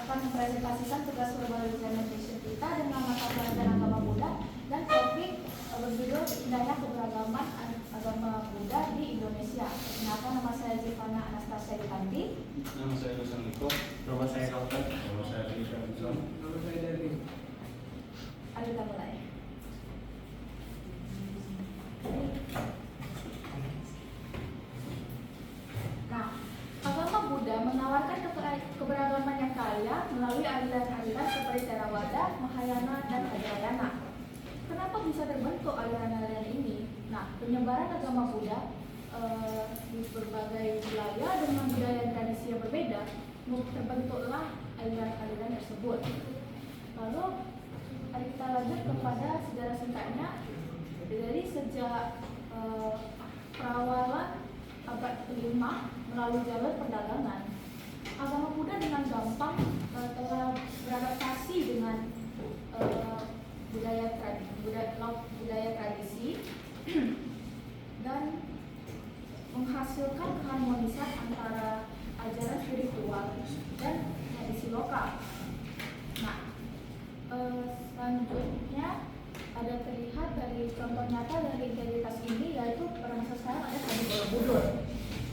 akan mempresentasikan tugas global implementation kita dengan mata pelajaran agama Buddha dan topik berjudul Indahnya Keberagaman Agama Buddha di Indonesia. Perkenalkan, nama saya Zivana Anastasia Dikanti. Nama saya Lusan Liko. Nama saya Kautan. Nama saya Rizky Rizal. Nama saya Darwin. Ayo kita mulai. Nah, agama Buddha menawarkan keberagaman yang kaya melalui aliran-aliran seperti Theravada, Mahayana, dan Vajrayana. Kenapa bisa terbentuk aliran-aliran ini? Nah, penyebaran agama Buddha di berbagai wilayah dengan budaya dan tradisi yang berbeda, terbentuklah aliran-aliran tersebut. Lalu kita lanjut kepada sejarah singkatnya. Dari sejak perawalan abad ke-5 melalui jalur perdagangan, agama Buddha dengan gampang telah beradaptasi dengan budaya tradisi dan menghasilkan keharmonisan antara ajaran spiritual dan tradisi lokal. Nah, selanjutnya ada terlihat dari contoh nyata dari integritas ini, yaitu pada masa sekarang ada Candi Borobudur,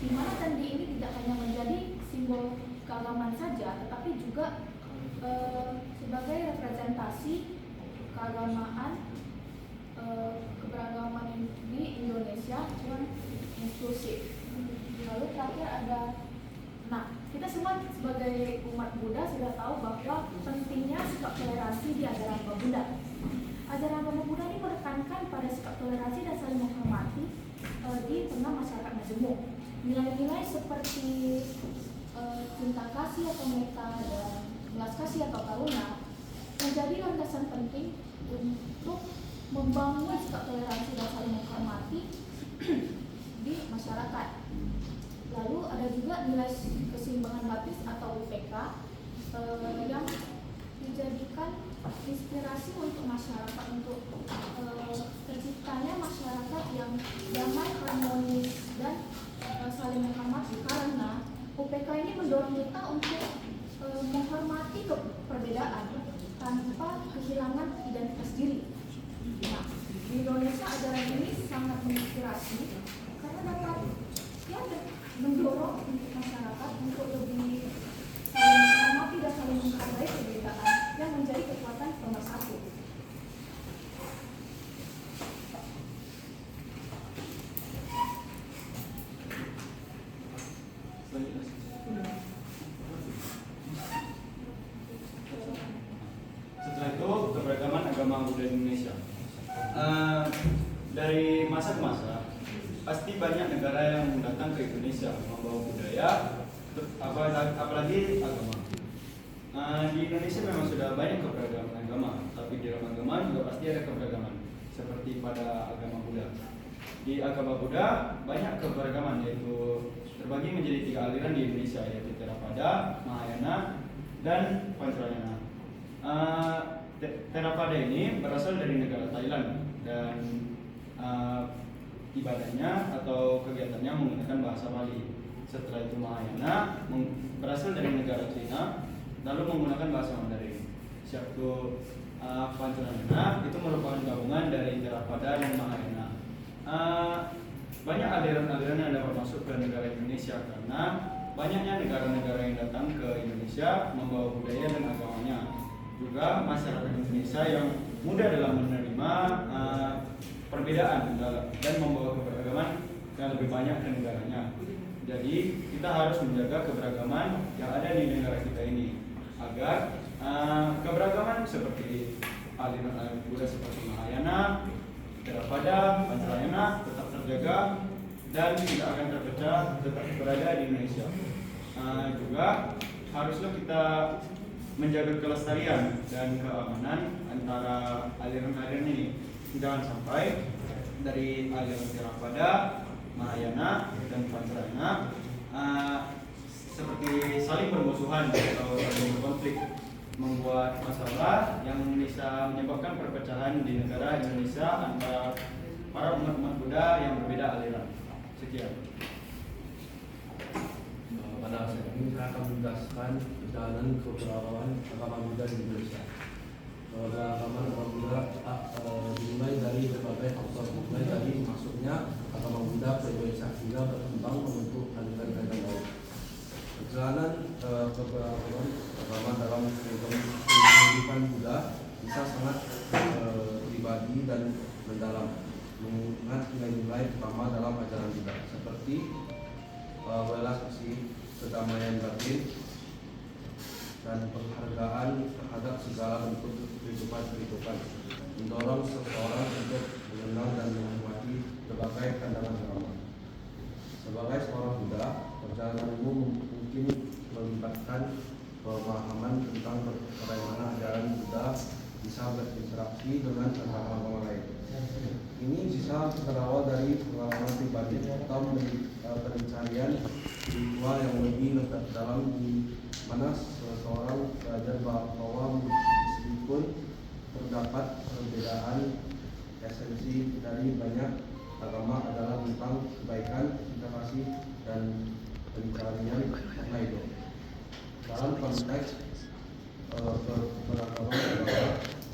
di mana candi ini tidak hanya menjadi simbol keagamaan saja, tetapi juga sebagai representasi keagamaan, keberagaman di Indonesia yang inklusif. Lalu terakhir ada, nah kita semua sebagai umat Buddha sudah tahu bahwa pentingnya sikap toleransi di ajaran agama Buddha. Ajaran agama Buddha ini menekankan pada sikap toleransi dan saling menghormati di tengah masyarakat majemuk. Nilai-nilai seperti cinta kasih atau metta dan belas kasih atau karuna menjadi landasan penting untuk membangun sikap toleransi dan saling menghormati di masyarakat. Lalu ada juga nilai keseimbangan baptis atau UPK yang dijadikan inspirasi untuk masyarakat, untuk terciptanya masyarakat yang damai, harmonis, dan saling menghormati, karena UPK ini mendorong kita untuk menghormati perbedaan tanpa kehilangan identitas diri. Nah, di Indonesia ajaran ini sangat menginspirasi karena dapat mendorong untuk masyarakat untuk lebih saling menghormati dan saling menghargai perbedaan yang menjadi kekuatan pemersatu. Setelah itu, keberagaman agama Buddha di Indonesia. Dari masa ke masa, pasti banyak negara yang datang ke Indonesia membawa budaya, apalagi agama. Di Indonesia memang sudah banyak keberagaman agama, tapi di dalam agama juga pasti ada keberagaman, seperti pada agama Buddha. Di agama Buddha banyak keberagaman, yaitu terbagi menjadi 3 aliran di Indonesia, yaitu Theravada, Mahayana, dan Vajrayana. Theravada ini berasal dari negara Thailand dan ibadahnya atau kegiatannya menggunakan bahasa Bali. Setelah itu Mahayana berasal dari negara Cina, lalu menggunakan bahasa Mandarin. Satu Vajrayana itu merupakan gabungan dari Theravada dan Mahayana. Banyak aliran-aliran yang dapat masuk ke negara Indonesia karena banyaknya negara-negara yang datang ke Indonesia membawa budaya dan agamanya. Juga masyarakat Indonesia yang mudah dalam menerima perbedaan dan membawa keberagaman yang lebih banyak ke negaranya. Jadi kita harus menjaga keberagaman yang ada di negara kita ini agar keberagaman seperti aliran Buddha seperti Mahayana, Theravada, Vajrayana tetap terjaga dan tidak akan terpecah, tetap berada di Indonesia. Juga haruslah kita menjaga kelestarian dan keamanan antara aliran-aliran ini. Jangan sampai dari aliran Theravada, Mahayana, dan Vajrayana seperti saling bermusuhan atau saling berkonflik, membuat masalah yang bisa menyebabkan perpecahan di negara Indonesia antara para umat-umat Buddha yang berbeda aliran. Sekian. Pada saat ini saya akan menjelaskan perjalanan keberagaman agama Buddha di Indonesia. Keberagaman agama Buddha dimulai dari berbagai faktor, mulai dari masuknya agama Buddha ke Indonesia hingga berkembang membentuk aliran-aliran lain. Perjalanan keberagaman agama dalam kehidupan Buddha bisa sangat pribadi dan mendalam, mengingat nilai-nilai utama dalam ajaran Buddha seperti welas asih, kedamaian batin, dan penghargaan terhadap segala bentuk kehidupan, mendorong seseorang untuk mengenal dan menghormati berbagai pandangan agama. Sebagai seorang Buddha, perjalananmu mungkin melibatkan pemahaman tentang bagaimana ajaran Buddha bisa berinteraksi dengan agama lain. Ini bisa berawal dari pengalaman pribadi atau pencarian ritual yang lebih dalam di mana seseorang belajar bahwa meskipun terdapat perbedaan, esensi dari banyak agama adalah tentang kebaikan, cinta kasih, dan pencarian makna hidup. Dalam konteks beragama,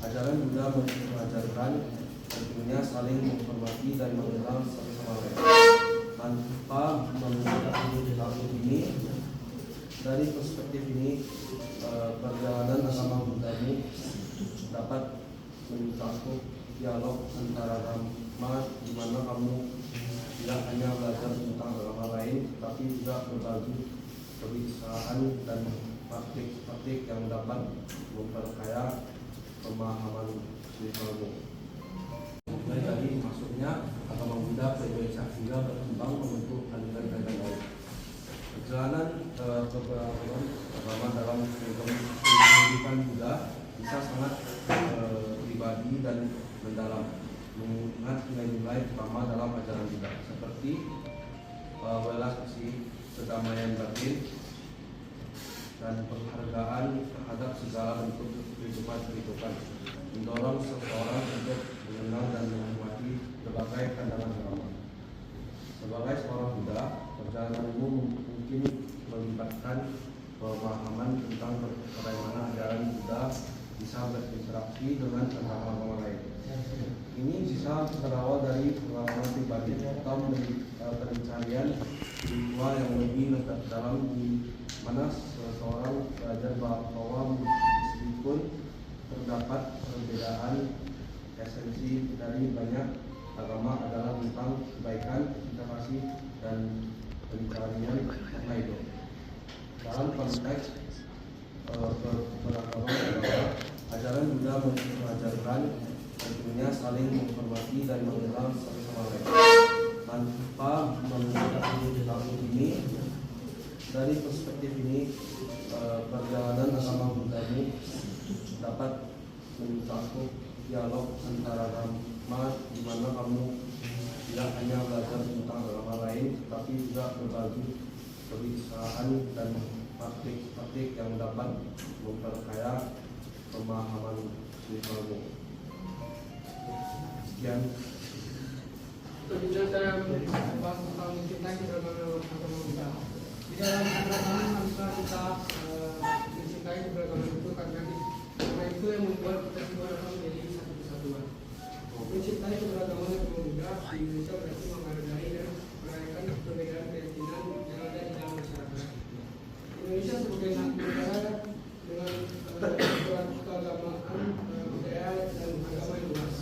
ajaran Buddha mengajarkan tentunya saling menghormati dan mengenal satu sama lain. Tanpa menggunakan ini, dari perspektif ini, perjalanan agama Buddha ini dapat mencakup dialog antara agama di mana kamu tidak hanya belajar tentang agama lain, tapi juga berbagi kebiasaan dan praktik-praktik yang dapat memperkaya pemahaman spiritualmu. Mulai dari masuknya agama Buddha ke Indonesia hingga berkembang membentuk aliran-aliran lain. Perjalanan keberagaman agama dalam kehidupan Buddha bisa sangat pribadi dan mendalam, mengingat nilai-nilai utama dalam ajaran Buddha seperti welas asih, kedamaian batin, dan penghargaan terhadap segala bentuk kehidupan, mendorong seseorang untuk mengenal dan menghormati berbagai pandangan agama. Sebagai seorang Buddha, perjalananmu mungkin melibatkan pemahaman tentang bagaimana ajaran Buddha bisa berinteraksi dengan agama lain. Ini bisa berawal dari pengalaman pribadi atau pencarian ritual yang lebih dalam di mana seseorang belajar bahwa meskipun terdapat perbedaan, esensi dari banyak agama adalah tentang kebaikan, cinta kasih, dan pencarian makna hidup. Dalam konteks beragama, ajaran Buddha mengajarkan tentunya saling menghormati dan mengenal satu sama lain. Tanpa menggunakan ini, dari perspektif ini, perjalanan agama Buddha ini dapat mencakup dialog antara agama di mana kamu tidak hanya belajar tentang agama lain, tapi juga berbagi kebiasaan dan praktik-praktik yang dapat memperkaya pemahaman spiritualmu. Sekian. Kemudian saya membahas tentang mencintai keberagaman agama Buddha. Di dalam keberagaman haruslah kita mencintai keberagaman itu karena itu yang membuat kita semua dapat menjadi satu kesatuan. Mencintai keberagaman agama Buddha di Indonesia berarti menghargai dan merayakan perbedaan keyakinan yang ada di dalam masyarakat. Indonesia sebagai negara dengan keagamaan, budaya dan agama yang luas,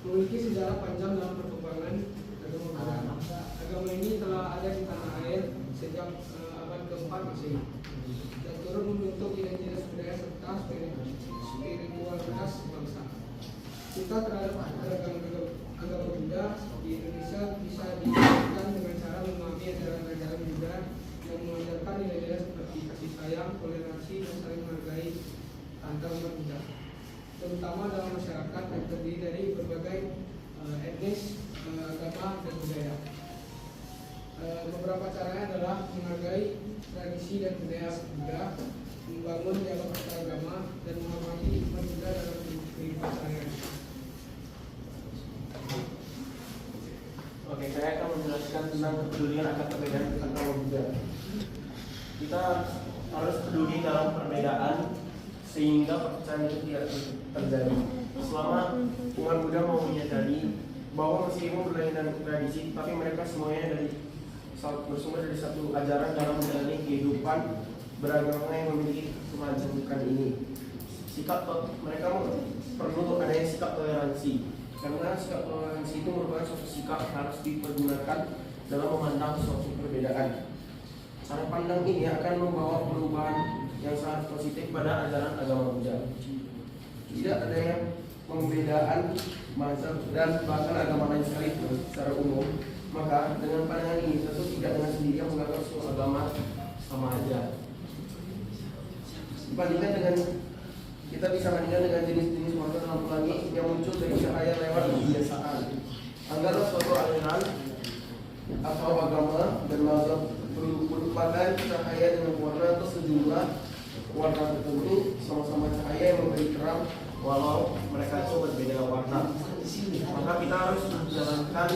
memiliki sejarah panjang dalam perkembangan agama Buddha. Agama ini telah ada di tanah air sejak abad ke-4 Masehi dan turut membentuk identitas budaya serta spiritualitas bangsa. Kita terhadap agama Buddha di Indonesia bisa dijelaskan dengan cara memahami ajaran-ajaran Buddha yang mengajarkan nilai-nilai seperti kasih sayang, toleransi, dan saling menghargai antar umat Buddha, terutama dalam masyarakat yang terdiri dari berbagai etnis, agama, dan budaya. Beberapa caranya adalah menghargai tradisi dan budaya Buddha, membangun dialog antaragama, dan menghormati umat Buddha dalam kehidupan sehari-hari. Oke, saya akan menjelaskan tentang kepedulian akan perbedaan agama Buddha. kita harus peduli dalam perbedaan sehingga perpecahan itu tidak terjadi. Selama umat Buddha mau menyadari bahwa meskipun berlainan tradisi, tapi mereka semuanya bersumber dari satu ajaran dalam menjalani kehidupan beragama yang memiliki kemajemukan ini. Mereka perlu adanya sikap toleransi, karena sikap toleransi itu merupakan suatu sikap yang harus dipergunakan dalam memandang suatu perbedaan. Cara pandang ini akan membawa perubahan yang sangat positif pada ajaran agama Buddha. Tidak ada yang pembedaan mazhab dan bahkan agama lain sekalipun secara umum. Maka dengan pandangan ini tentu tidak dengan sendirinya menganggap semua agama sama aja. Dibandingkan dengan kita bisa bandingkan dengan jenis-jenis warna dalam pelangi yang muncul dari cahaya lewat kebiasaan. Anggaplah suatu aliran atau agama dan mazhab merupakan cahaya dengan warna atau sejumlah warna tertentu, sama-sama cahaya yang memberi terang walau mereka itu berbeda warna. Maka kita harus menjalankan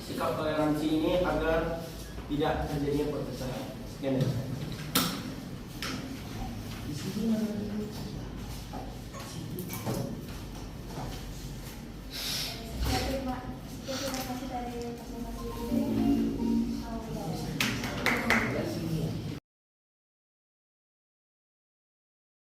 sikap toleransi ini agar tidak terjadinya perpecahan. Sekian ya. Terima kasih dari presentasi ini.